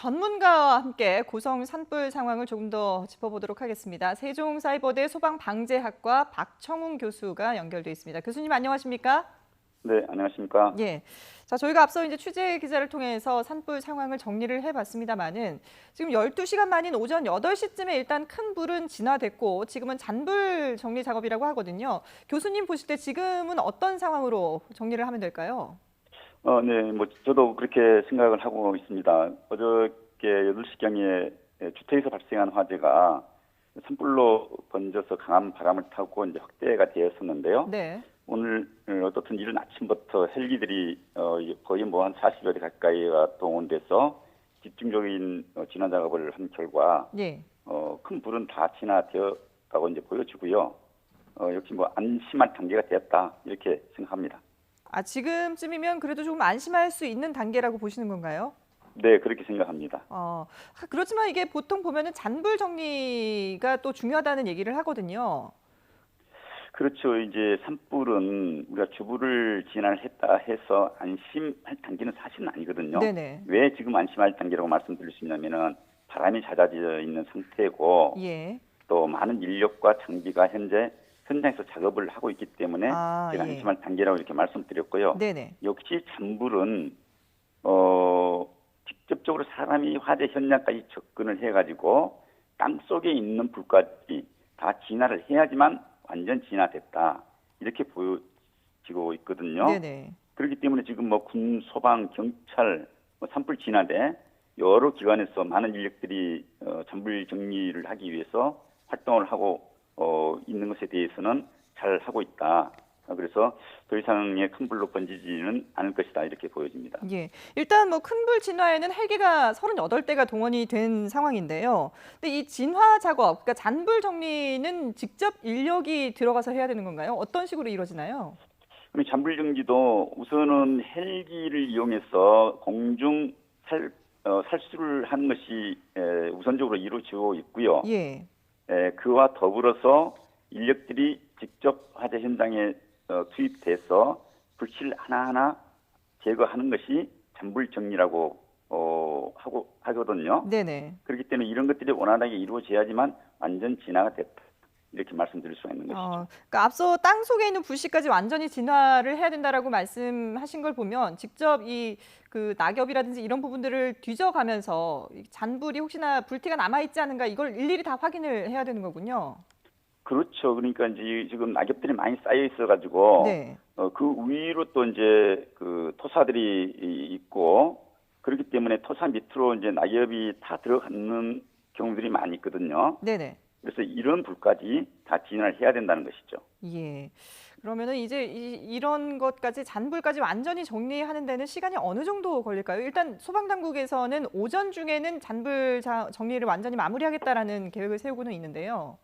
전문가와 함께 고성 산불 상황을 조금 더 짚어보도록 하겠습니다. 세종사이버대 소방방재학과 박청웅 교수가 연결돼 있습니다. 교수님 안녕하십니까? 네, 안녕하십니까? 예. 자, 저희가 앞서 이제 취재 기자를 통해서 산불 상황을 정리를 해봤습니다만은 지금 12시간 만인 오전 8시쯤에 일단 큰 불은 진화됐고 지금은 잔불 정리 작업이라고 하거든요. 교수님 보실 때 지금은 어떤 상황으로 정리를 하면 될까요? 네, 저도 그렇게 생각을 하고 있습니다. 어저께 8시경에 주택에서 발생한 화재가 산불로 번져서 강한 바람을 타고 이제 확대가 되었었는데요. 네. 오늘 어떻든 이른 아침부터 헬기들이 거의 뭐 한 40여 대 가까이가 동원돼서 집중적인 진화 작업을 한 결과 예. 큰 불은 다 진화되었다고 이제 보여지고요. 역시 뭐 안심할 단계가 되었다 이렇게 생각합니다. 아, 지금쯤이면 그래도 조금 안심할 수 있는 단계라고 보시는 건가요? 네, 그렇게 생각합니다. 그렇지만 이게 보통 보면은 잔불 정리가 또 중요하다는 얘기를 하거든요. 그렇죠. 이제 산불은 우리가 주부를 진화를 했다 해서 안심할 단계는 사실은 아니거든요. 네네. 왜 지금 안심할 단계라고 말씀드릴 수 있냐면은 바람이 잦아져 있는 상태고 예. 또 많은 인력과 장비가 현재 현장에서 작업을 하고 있기 때문에 제가 예. 안심할 단계라고 이렇게 말씀드렸고요. 네네. 역시 잔불은 직접적으로 사람이 화재 현장까지 접근을 해가지고 땅 속에 있는 불까지 다 진화를 해야지만 완전 진화됐다 이렇게 보여지고 있거든요. 네네. 그렇기 때문에 지금 뭐 군, 소방, 경찰, 산불 진화대 여러 기관에서 많은 인력들이 잔불 정리를 하기 위해서 활동을 하고 있는 것에 대해서는 잘 하고 있다. 그래서 더 이상의 큰 불로 번지지는 않을 것이다 이렇게 보여집니다. 예. 일단 뭐 큰 불 진화에는 헬기가 38대가 동원이 된 상황인데요. 근데 이 진화 작업, 그러니까 잔불 정리는 직접 인력이 들어가서 해야 되는 건가요? 어떤 식으로 이루어지나요? 그럼 잔불 정지도 우선은 헬기를 이용해서 공중 살수를 하는 것이 우선적으로 이루어지고 있고요. 예. 그와 더불어서 인력들이 직접 화재 현장에 투입돼서 불씨를 하나하나 제거하는 것이 잔불 정리라고 하고 하거든요. 네네. 그렇기 때문에 이런 것들이 원활하게 이루어져야지만 완전 진화가 됐다. 이렇게 말씀드릴 수가 있는 것이죠. 그러니까 앞서 땅 속에 있는 불씨까지 완전히 진화를 해야 된다라고 말씀하신 걸 보면 직접 이 그 낙엽이라든지 이런 부분들을 뒤져가면서 이 잔불이 혹시나 불티가 남아 있지 않은가 이걸 일일이 다 확인을 해야 되는 거군요. 그렇죠. 그러니까 이제 지금 낙엽들이 많이 쌓여 있어가지고 네. 그 위로 또 이제 그 토사들이 있고 그렇기 때문에 토사 밑으로 이제 낙엽이 다 들어가는 경우들이 많이 있거든요. 네네. 그래서 이런 불까지 다 진화를 해야 된다는 것이죠. 예. 그러면은 이제 이런 것까지 잔불까지 완전히 정리하는 데는 시간이 어느 정도 걸릴까요? 일단 소방당국에서는 오전 중에는 잔불 정리를 완전히 마무리하겠다라는 계획을 세우고는 있는데요.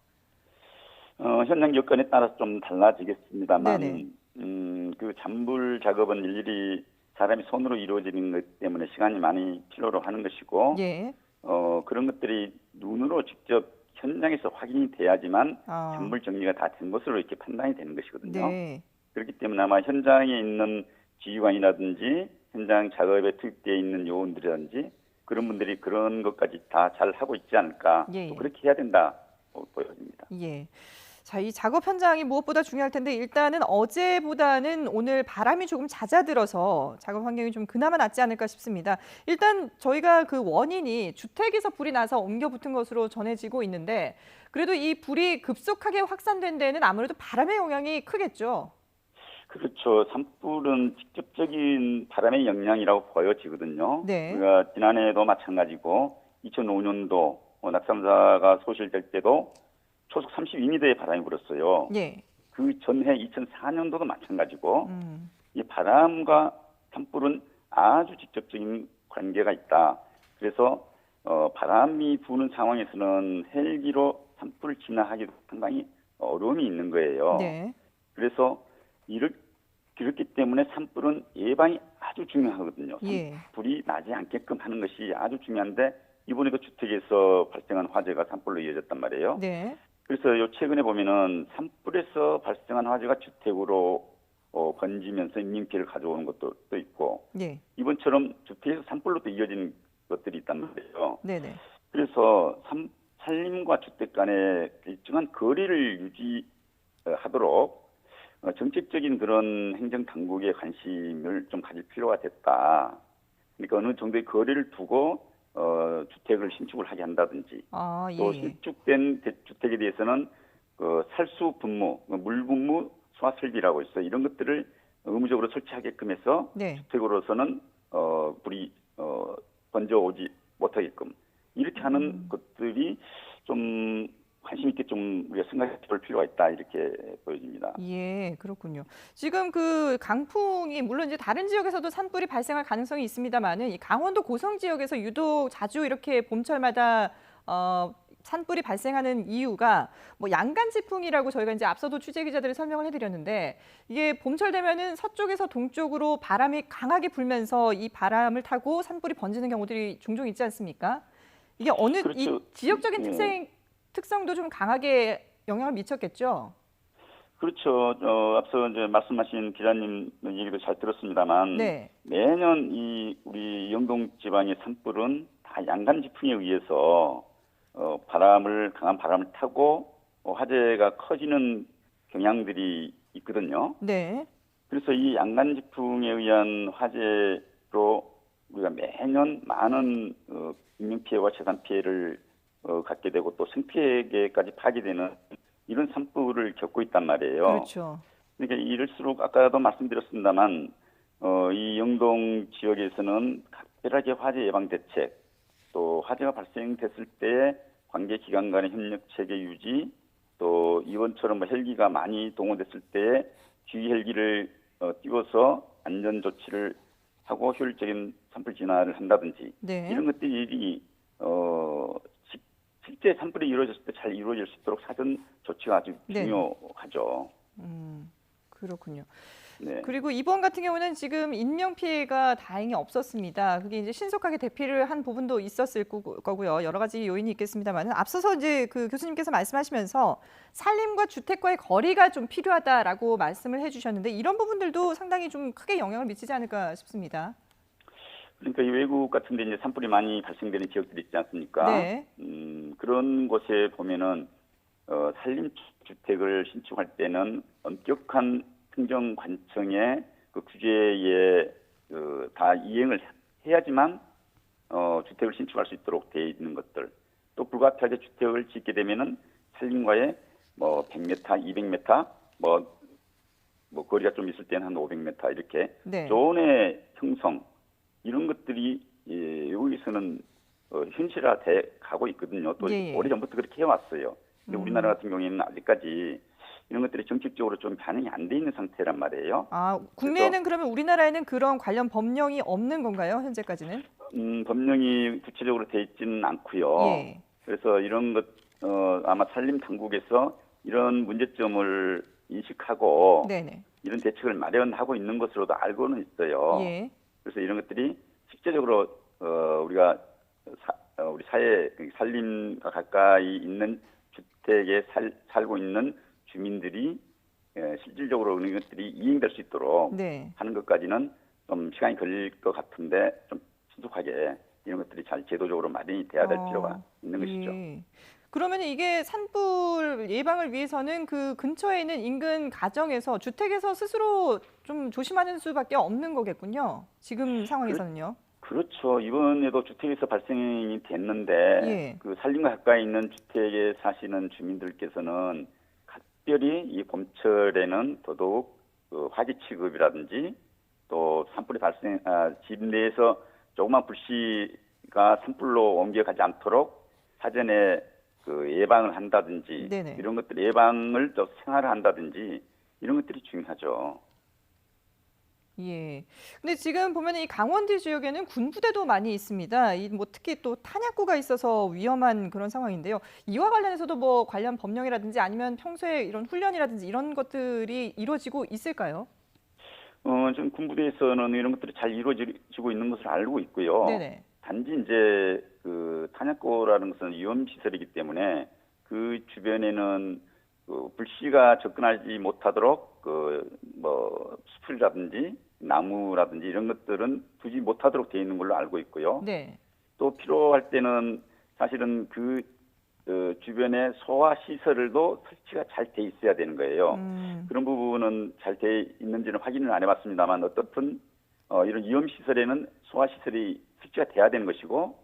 현장 여건에 따라서 좀 네네. 달라지겠습니다만, 그 잔불 작업은 일일이 사람이 손으로 이루어지는 것 때문에 시간이 많이 필요로 하는 것이고, 예. 그런 것들이 눈으로 직접 현장에서 확인이 돼야지만 아, 잔불 정리가 다 된 것으로 이렇게 판단이 되는 것이거든요. 네. 그렇기 때문에 아마 현장에 있는 지휘관이라든지 현장 작업에 투입되어 있는 요원들이라든지 그런 분들이 그런 것까지 다 잘 하고 있지 않을까. 예. 또 예. 그렇게 해야 된다 보여집니다. 예. 자, 이 작업 현장이 무엇보다 중요할 텐데 일단은 어제보다는 오늘 바람이 조금 잦아들어서 작업 환경이 좀 그나마 낫지 않을까 싶습니다. 일단 저희가 그 원인이 주택에서 불이 나서 옮겨 붙은 것으로 전해지고 있는데 그래도 이 불이 급속하게 확산된 데는 아무래도 바람의 영향이 크겠죠. 그렇죠. 산불은 직접적인 바람의 영향이라고 보여지거든요. 네. 우리가 지난해에도 마찬가지고 2005년도 낙삼사가 소실될 때도 초속 32m의 바람이 불었어요. 예. 그 전해 2004년도도 마찬가지고 음. 이 바람과 산불은 아주 직접적인 관계가 있다. 그래서 바람이 부는 상황에서는 헬기로 산불을 진화하기도 상당히 어려움이 있는 거예요. 네. 그래서 그렇기 때문에 산불은 예방이 아주 중요하거든요. 예. 불이 나지 않게끔 하는 것이 아주 중요한데 이번에도 주택에서 발생한 화재가 산불로 이어졌단 말이에요. 네. 그래서 요 최근에 보면은 산불에서 발생한 화재가 주택으로 번지면서 인명피해를 가져오는 것도 또 있고 예. 이번처럼 주택에서 산불로 또 이어진 것들이 있단 말이에요. 네네. 그래서 산림과 주택 간의 일정한 거리를 유지하도록 정책적인 그런 행정 당국의 관심을 좀 가질 필요가 됐다. 그러니까 어느 정도의 거리를 두고 주택을 신축을 하게 한다든지 아, 또 예. 신축된 주택에 대해서는 그 살수 분무, 물 분무 소화 설비라고 있어 이런 것들을 의무적으로 설치하게끔 해서 네. 주택으로서는 불이 번져 오지 못하게끔 이렇게 하는 음. 것들이 좀 관심 있게 좀 우리가 생각해 볼 필요가 있다 이렇게 보여집니다. 예, 그렇군요. 지금 그 강풍이 물론 이제 다른 지역에서도 산불이 발생할 가능성이 있습니다만은 이 강원도 고성 지역에서 유독 자주 이렇게 봄철마다 산불이 발생하는 이유가 뭐 양간지풍이라고 저희가 이제 앞서도 취재 기자들이 설명을 해드렸는데 이게 봄철 되면은 서쪽에서 동쪽으로 바람이 강하게 불면서 이 바람을 타고 산불이 번지는 경우들이 종종 있지 않습니까? 이게 어느 이 그렇죠. 지역적인 예. 특성도 좀 강하게 영향을 미쳤겠죠? 그렇죠. 앞서 이제 말씀하신 기자님 얘기도 잘 들었습니다만 네. 매년 이 우리 영동 지방의 산불은 다 양간지풍에 의해서 강한 바람을 타고 화재가 커지는 경향들이 있거든요. 네. 그래서 이 양간지풍에 의한 화재로 우리가 매년 많은 인명피해와 재산 피해를 갖게 되고 또 생태계까지 파괴되는 이런 산불을 겪고 있단 말이에요. 그렇죠. 그러니까 이럴수록 아까도 말씀드렸습니다만 이 영동 지역에서는 각별하게 화재 예방 대책 또 화재가 발생됐을 때 관계 기관 간의 협력 체계 유지 또 이번처럼 뭐 헬기가 많이 동원됐을 때 주의 헬기를 띄워서 안전 조치를 하고 효율적인 산불 진화를 한다든지 네. 이런 것들이 실제 산불이 이루어졌을 때 잘 이루어질 수 있도록 사전 조치가 아주 네. 중요하죠. 그렇군요. 네. 그리고 이번 같은 경우는 지금 인명 피해가 다행히 없었습니다. 그게 이제 신속하게 대피를 한 부분도 있었을 거고요. 여러 가지 요인이 있겠습니다만 앞서서 이제 그 교수님께서 말씀하시면서 산림과 주택과의 거리가 좀 필요하다라고 말씀을 해주셨는데 이런 부분들도 상당히 좀 크게 영향을 미치지 않을까 싶습니다. 그러니까 이 외국 같은데 이제 산불이 많이 발생되는 지역들이 있지 않습니까? 네. 그런 곳에 보면은 산림 주택을 신축할 때는 엄격한 행정관청의 그 규제에 다 이행을 해야지만 주택을 신축할 수 있도록 되어 있는 것들. 또 불가피하게 주택을 짓게 되면은 산림과의 뭐 100m, 200m, 뭐 거리가 좀 있을 때는 한 500m 이렇게 네. 조언의 형성 이런 것들이 여기서는 현실화돼 가고 있거든요. 또 예. 오래전부터 그렇게 해왔어요. 근데 우리나라 같은 경우에는 아직까지 이런 것들이 정책적으로 좀 반영이 안 돼 있는 상태란 말이에요. 아, 국내에는 그러면 우리나라에는 그런 관련 법령이 없는 건가요? 현재까지는? 법령이 구체적으로 돼 있지는 않고요. 예. 그래서 이런 것 아마 산림 당국에서 이런 문제점을 인식하고 네네. 이런 대책을 마련하고 있는 것으로도 알고는 있어요. 예. 그래서 이런 것들이 실제적으로 우리가 우리 사회 산림과 가까이 있는 주택에 살고 있는 주민들이 실질적으로 이런 것들이 이행될 수 있도록 네. 하는 것까지는 좀 시간이 걸릴 것 같은데 좀 신속하게 이런 것들이 잘 제도적으로 마련이 돼야 될 필요가 있는 것이죠. 예. 그러면 이게 산불 예방을 위해서는 그 근처에 있는 인근 가정에서 주택에서 스스로 좀 조심하는 수밖에 없는 거겠군요. 지금 상황에서는요. 그렇죠. 이번에도 주택에서 발생이 됐는데 예. 그 산림과 가까이 있는 주택에 사시는 주민들께서는 특별히 이 봄철에는 더더욱 그 화재 취급이라든지 또 산불이 집 내에서 조그만 불씨가 산불로 옮겨가지 않도록 사전에 그 예방을 한다든지 네네. 이런 것들 예방을 또 생활한다든지 이런 것들이 중요하죠. 예. 근데 지금 보면 이 강원도 지역에는 군부대도 많이 있습니다. 이 뭐 특히 또 탄약고가 있어서 위험한 그런 상황인데요. 이와 관련해서도 뭐 관련 법령이라든지 아니면 평소에 이런 훈련이라든지 이런 것들이 이루어지고 있을까요? 지금 군부대에서는 이런 것들이 잘 이루어지고 있는 것을 알고 있고요. 네네. 단지 이제 그 탄약고라는 것은 위험 시설이기 때문에 그 주변에는 그 불씨가 접근하지 못하도록 그 뭐 수풀이라든지 나무라든지 이런 것들은 두지 못하도록 되어 있는 걸로 알고 있고요. 네. 또 필요할 때는 사실은 그 주변에 소화 시설도 설치가 잘 돼 있어야 되는 거예요. 그런 부분은 잘 돼 있는지는 확인을 안 해봤습니다만 어떻든 이런 위험 시설에는 소화 시설이 설치가 돼야 되는 것이고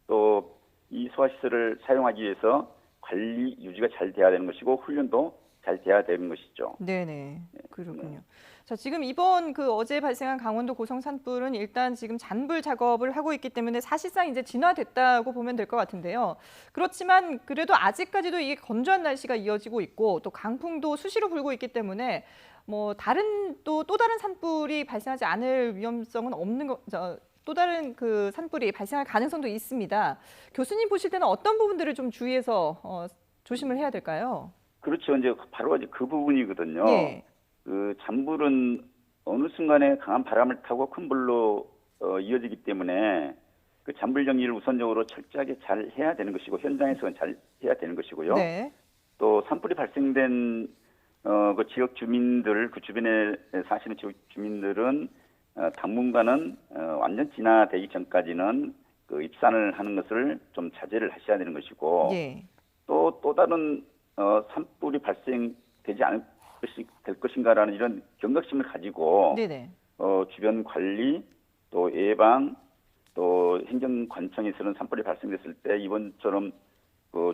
또 이 소화 시설을 사용하기 위해서 관리 유지가 잘 돼야 되는 것이고 훈련도 잘 돼야 되는 것이죠. 네네. 그렇군요. 자, 지금 이번 그 어제 발생한 강원도 고성 산불은 일단 지금 잔불 작업을 하고 있기 때문에 사실상 이제 진화됐다고 보면 될 것 같은데요. 그렇지만 그래도 아직까지도 이게 건조한 날씨가 이어지고 있고 또 강풍도 수시로 불고 있기 때문에 뭐 다른 또 다른 산불이 발생하지 않을 위험성은 없는 또 다른 그 산불이 발생할 가능성도 있습니다. 교수님 보실 때는 어떤 부분들을 좀 주의해서 조심을 해야 될까요? 그렇죠. 이제 바로 이제 그 부분이거든요. 예. 그 잔불은 어느 순간에 강한 바람을 타고 큰 불로 이어지기 때문에 그 잔불 정리를 우선적으로 철저하게 잘 해야 되는 것이고 현장에서는 잘 해야 되는 것이고요. 네. 또 산불이 발생된 그 지역 주민들, 그 주변에 사시는 지역 주민들은 당분간은 완전 진화되기 전까지는 그 입산을 하는 것을 좀 자제를 하셔야 되는 것이고 예. 또 다른 산불이 발생되지 않을 될 것인가라는 이런 경각심을 가지고 네네. 주변 관리 또 예방 또 행정관청에서는 산불이 발생됐을 때 이번처럼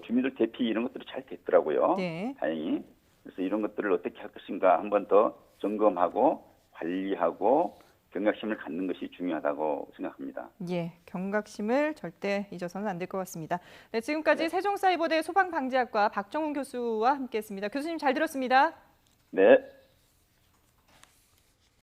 주민들 대피 이런 것들이 잘 됐더라고요. 네. 다행히. 그래서 이런 것들을 어떻게 할 것인가 한 번 더 점검하고 관리하고 경각심을 갖는 것이 중요하다고 생각합니다. 예, 경각심을 절대 잊어서는 안 될 것 같습니다. 네, 지금까지 세종사이버대 소방방지학과 박정훈 교수와 함께했습니다. 교수님 잘 들었습니다. 네.